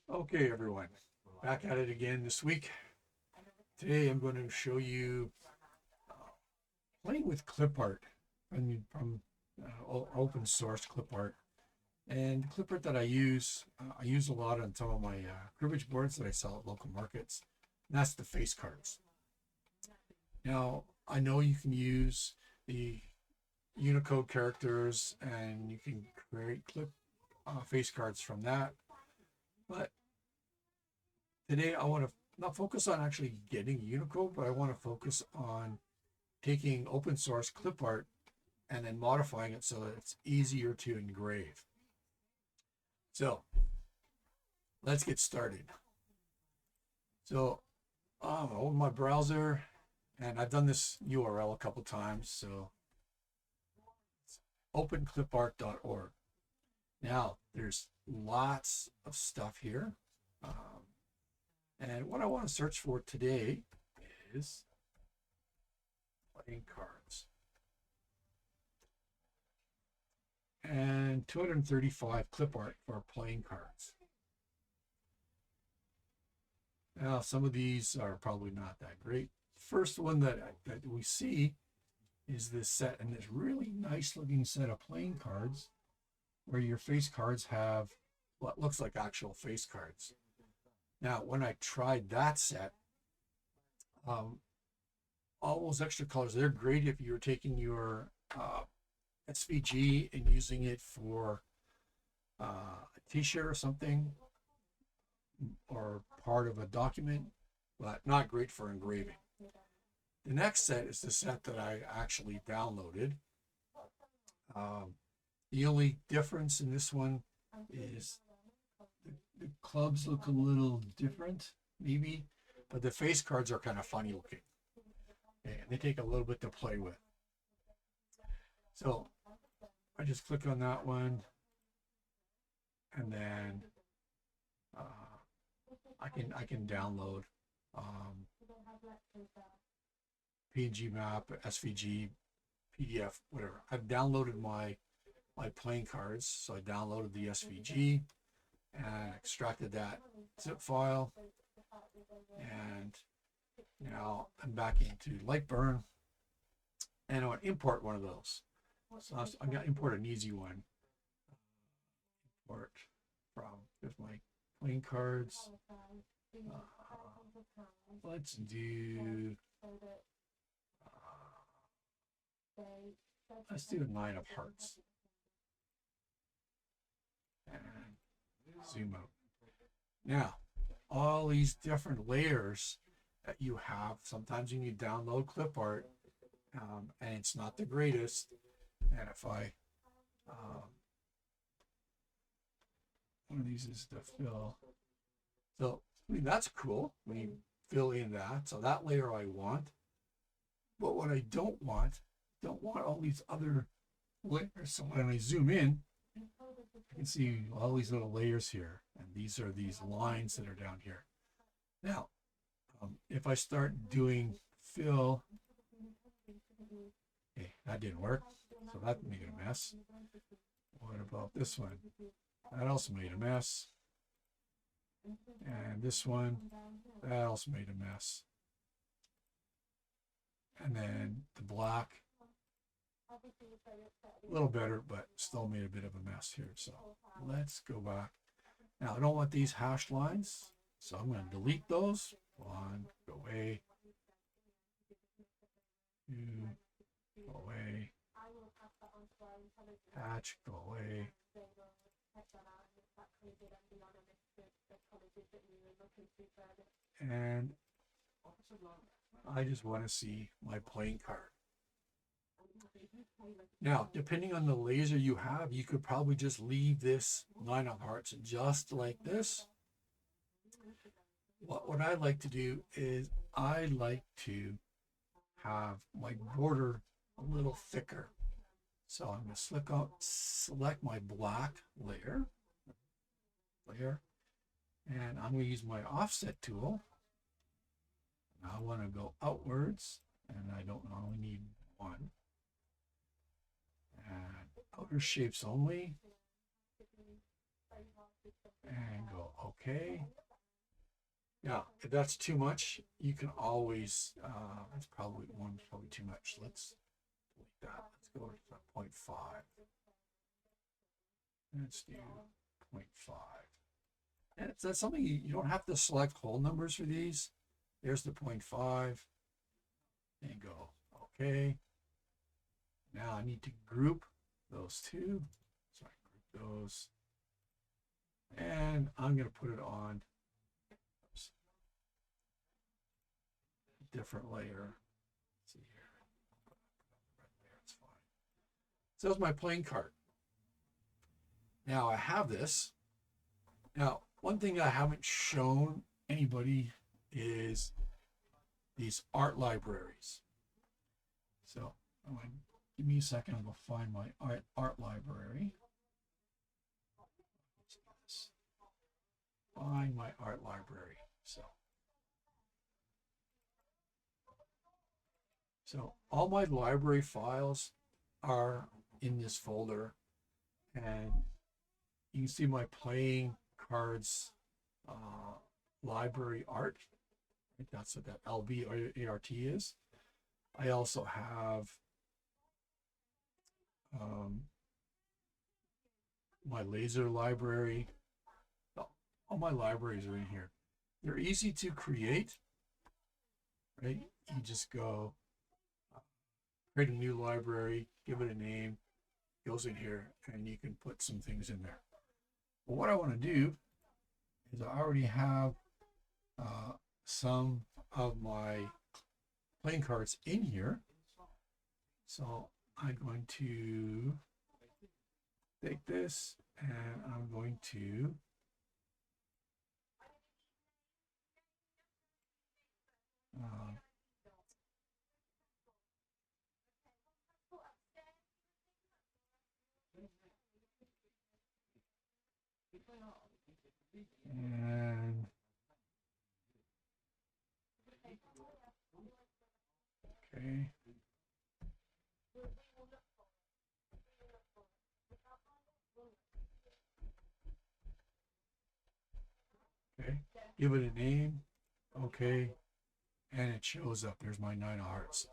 Okay, everyone, back at it again this week. Today I'm going to show you playing with clip art from open source clip art. And the clip art that I use a lot on some of my cribbage boards that I sell at local markets. And that's the face cards. Now, I know you can use the Unicode characters and you can create clip face cards from that. But today I want to not focus on actually getting Unicode, but I want to focus on taking open source clip art and then modifying it so that it's easier to engrave. So let's get started. So I open my browser and I've done this URL a couple times. So it's openclipart.org. Now there's lots of stuff here. And what I want to search for today is playing cards. And 235 clip art for playing cards. Now, some of these are probably not that great. First one that we see is this set, and this really nice looking set of playing cards where your face cards have what looks like actual face cards. Now, when I tried that set, all those extra colors, they're great if you're taking your SVG and using it for a t-shirt or something, or part of a document, but not great for engraving. The next set is the set that I actually downloaded. The only difference in this one is the clubs look a little different, maybe, but the face cards are kind of funny looking. And they take a little bit to play with. So I just click on that one, and then I can download PNG map, SVG, PDF, whatever. I've downloaded my playing cards, so I downloaded the SVG and extracted that zip file, and now I'm back into Lightburn, and I want to import one of those. So I'm going to import an easy one. Import from, here's my playing cards. Let's do a 9 of hearts. And zoom out. Now, all these different layers that you have, sometimes you need to download clip art, and it's not the greatest. And if I, one of these is to fill. So, I mean, that's cool when you fill in that. So that layer I want. But what I don't want all these other layers. So when I zoom in, you can see all these little layers here. And these are these lines that are down here. Now, if I start doing fill, okay, that didn't work. So that made a mess. What about this one? That also made a mess. And this one, that also made a mess. And then the black, a little better, but still made a bit of a mess here. So let's go back. Now I don't want these hashed lines, so I'm going to delete those. One, go away. Two, go away. Hatch, go away. And I just want to see my playing card. Now, depending on the laser you have, you could probably just leave this 9 of hearts just like this. What I like to do is I like to have my border a little thicker. So I'm going to select my black layer, and I'm going to use my offset tool. I want to go outwards, and I don't only need one. And outer shapes only, and go OK. okay. Now, if that's too much, you can always, that's probably too much. Let's delete that. Let's go to 0.5. Let's do 0.5. And that's something you don't have to select whole numbers for these. There's the 0.5 and go, okay. Now I need to group those two. So I group those. And I'm going to put it on a different layer. Let's see here. It's fine. So that's my playing card. Now I have this. Now, one thing I haven't shown anybody is these art libraries. So give me a second, I'll go find my art library. Find my art library. So all my library files are in this folder, and you can see my playing cards library art. That's what that LB-ART is. I also have my laser library. All my libraries are in here. They're easy to create, right? You just go create a new library, give it a name, goes in here, and you can put some things in there. But what I want to do is I already have some of my playing cards in here. So I'm going to take this and I'm going to and okay. Okay, give it a name. Okay, and it shows up. There's my 9 of hearts.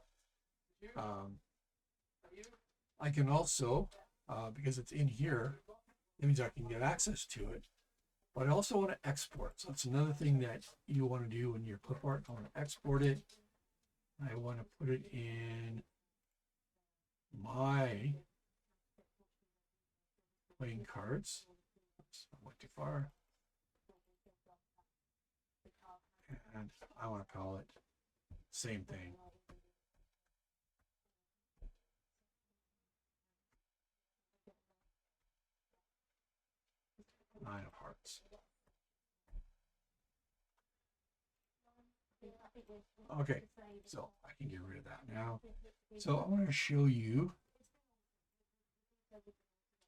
I can also, because it's in here, it means I can get access to it. But I also want to export. So that's another thing that you want to do in your clip art. I want to export it. I want to put it in my playing cards. Oops, I went too far. And I want to call it same thing. 9 of hearts. Okay, so I can get rid of that now. So I want to show you.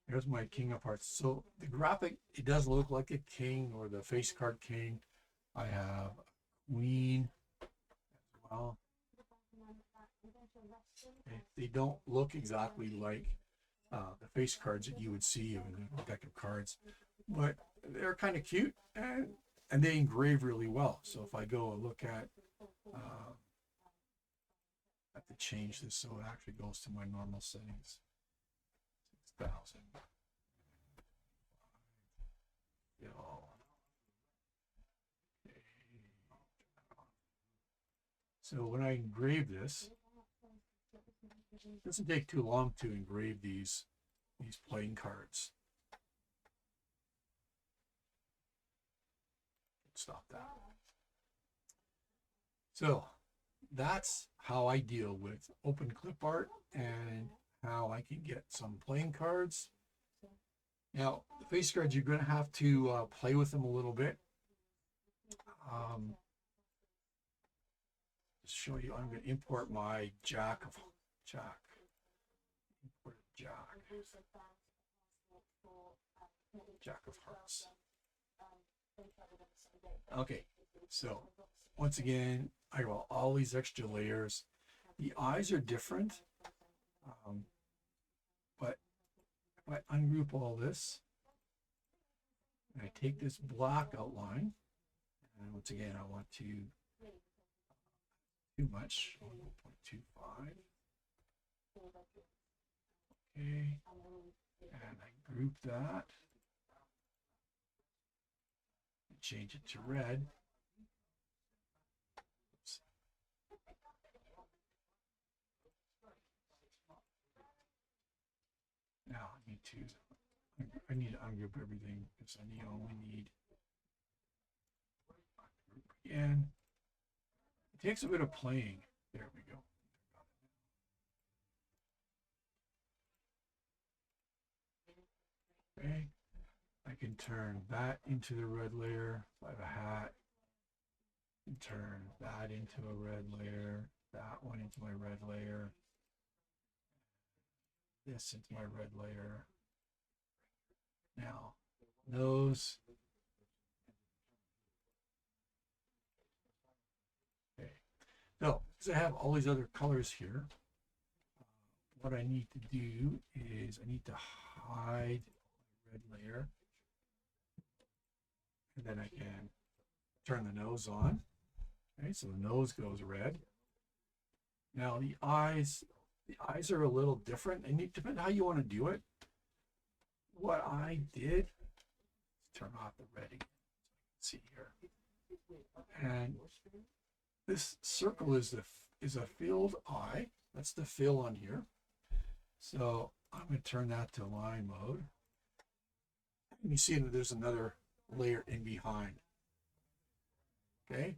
Here's my King of Hearts. So the graphic, it does look like a king or the face card king. I have a queen as well. Okay. They don't look exactly like the face cards that you would see in a deck of cards, but they're kind of cute and they engrave really well. So if I go and look at, I have to change this so it actually goes to my normal settings. 6,000. Okay. So when I engrave this, it doesn't take too long to engrave these playing cards. Stop that. So that's how I deal with Open Clipart and how I can get some playing cards. Now, the face cards, you're going to have to play with them a little bit. Just show you, I'm going to import my Jack. Import Jack of Hearts. Okay, so once again, I got all these extra layers. The eyes are different, but if I ungroup all this, And I take this black outline, and once again, I want to too much, 1.25. Okay, and I group that and change it to red. Oops. Now I need to ungroup everything because I only need group again. It takes a bit of playing. There we go. Okay, I can turn that into the red layer if I have a hat, and turn that into a red layer, that one into my red layer, this into my red layer. Now, those. Okay, so because I have all these other colors here, what I need to do is I need to hide the red layer, and then I can turn the nose on. Okay, so the nose goes red. Now the eyes are a little different, and it depends how you want to do it. What I did, turn off the red again, so you can see here, and this circle is a filled eye. That's the fill on here. So I'm going to turn that to line mode. And you see that there's another layer in behind. Okay.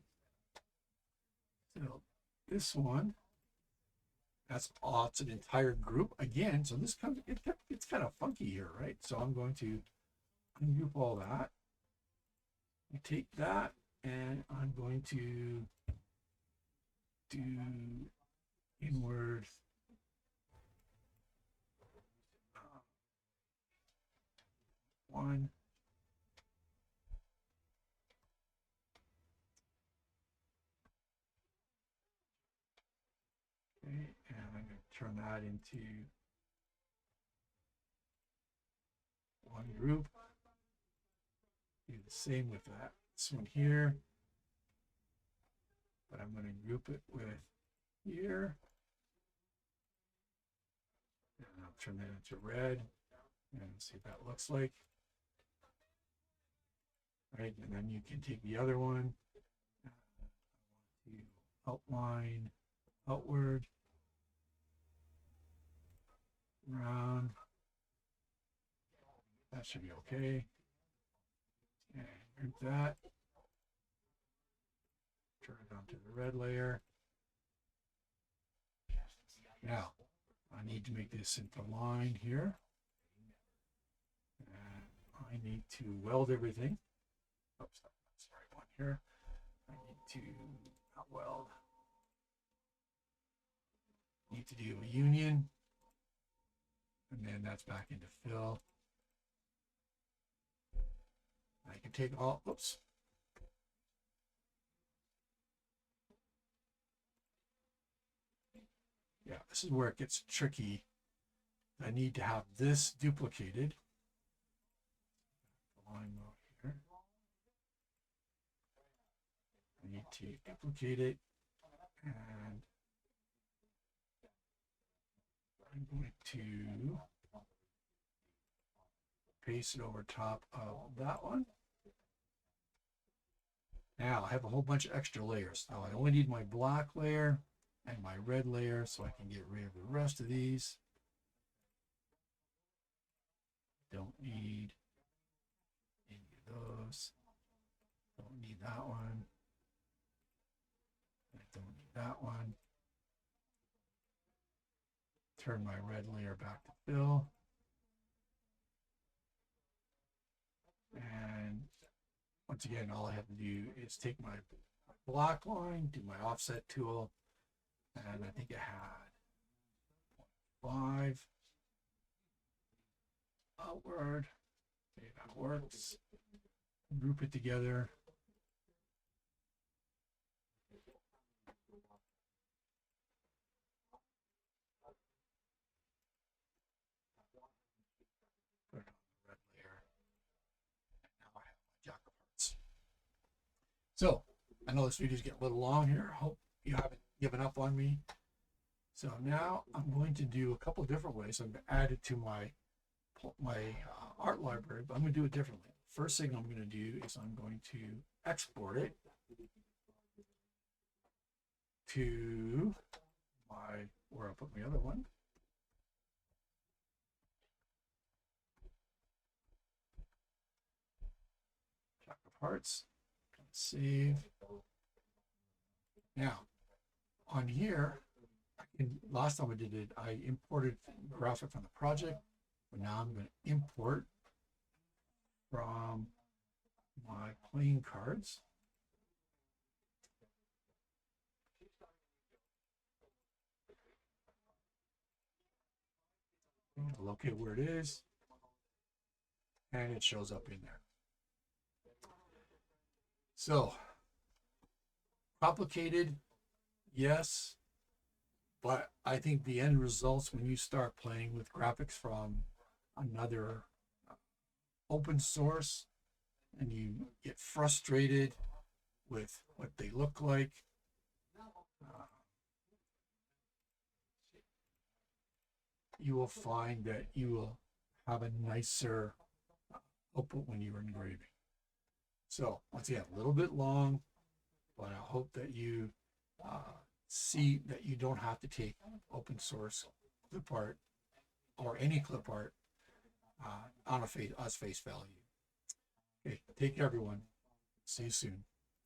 So this one, it's an entire group again. So this comes, it's kind of funky here, right? So I'm going to ungroup all that. I take that and I'm going to do inward one. Okay, and I'm going to turn that into one group. Do the same with that. This one here, but I'm going to group it with here. And I'll turn that into red and see what that looks like. Right, and then you can take the other one, outline outward, round. That should be okay. And group that. Turn it onto the red layer. Now, I need to make this into line here. And I need to weld everything. Oops, sorry, one here. I need to not weld. Need to do a union. And then that's back into fill. I can take all, oops. Yeah, this is where it gets tricky. I need to have this duplicated. Line mode here. I need to duplicate it, and I'm going to paste it over top of that one. Now I have a whole bunch of extra layers. Now I only need my black layer and my red layer, so I can get rid of the rest of these. Don't need any of those. Don't need that one. I don't need that one. Turn my red layer back to fill. And once again, all I have to do is take my black line, do my offset tool, and I think I had 5 outward. Okay, that works. Group it together. Put it on the red layer. And now I have So I know this video's getting a little long here. I hope you haven't given up on me. So now I'm going to do a couple different ways. I'm going to add it to my art library, but I'm going to do it differently. First thing I'm going to do is I'm going to export it to where I put my other one. Jack of Hearts. Save. Now, on here, last time I did it, I imported graphic from the project, but now I'm going to import from my playing cards. Locate where it is, and it shows up in there. So, complicated, yes, but I think the end results when you start playing with graphics from another open source and you get frustrated with what they look like, you will find that you will have a nicer output when you're engraving. So once again, a little bit long, but I hope that you see that you don't have to take open source clip art or any clip art on face value. Okay, take care, everyone. See you soon.